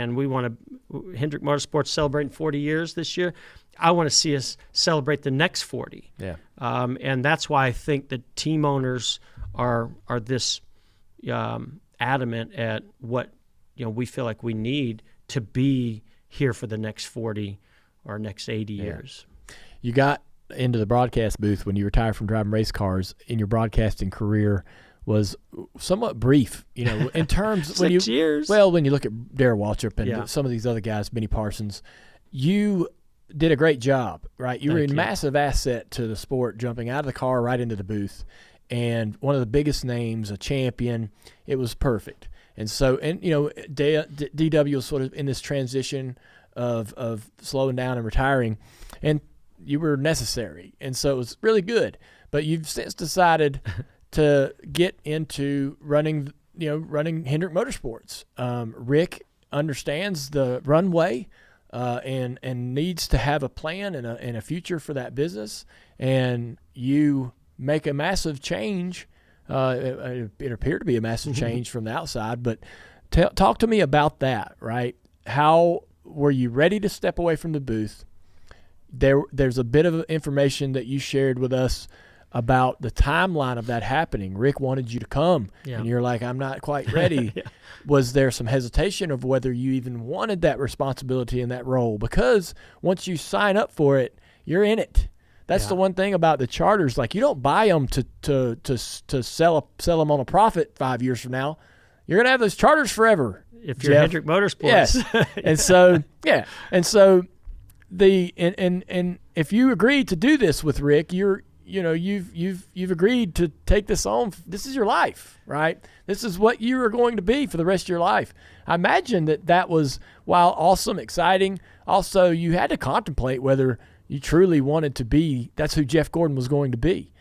and we want to, Hendrick Motorsports celebrating 40 years this year. I want to see us celebrate the next 40. Yeah. And that's why I think the team owners are this adamant at what we feel like we need to be here for the next 40 or next 80 years. You got into the broadcast booth when you retired from driving race cars. In your broadcasting career was somewhat brief, in terms when 6 years. Well, when you look at Darrell Waltrip and some of these other guys, Benny Parsons, you did a great job, right? You were a massive asset to the sport, jumping out of the car right into the booth, and one of the biggest names, a champion. It was perfect. And so, DW was sort of in this transition of slowing down and retiring, and you were necessary, and so it was really good. But you've since decided to get into running Hendrick Motorsports. Rick understands the runway and needs to have a plan and a future for that business, and you make a massive change. It appeared to be a massive change from the outside, but talk to me about that, right? How were you ready to step away from the booth? There's a bit of information that you shared with us about the timeline of that happening. Rick wanted you to come, and you're like, I'm not quite ready. Was there some hesitation of whether you even wanted that responsibility and that role? Because once you sign up for it, you're in it. That's the one thing about the charters. Like, you don't buy them to sell them on a profit 5 years from now. You're going to have those charters forever. If you're Hendrick Motorsports. Yes. And so, and if you agreed to do this with Rick, you've agreed to take this on. This is your life, right? This is what you are going to be for the rest of your life. I imagine that was, while awesome, exciting, also you had to contemplate whether you truly wanted to be, that's who Jeff Gordon was going to be.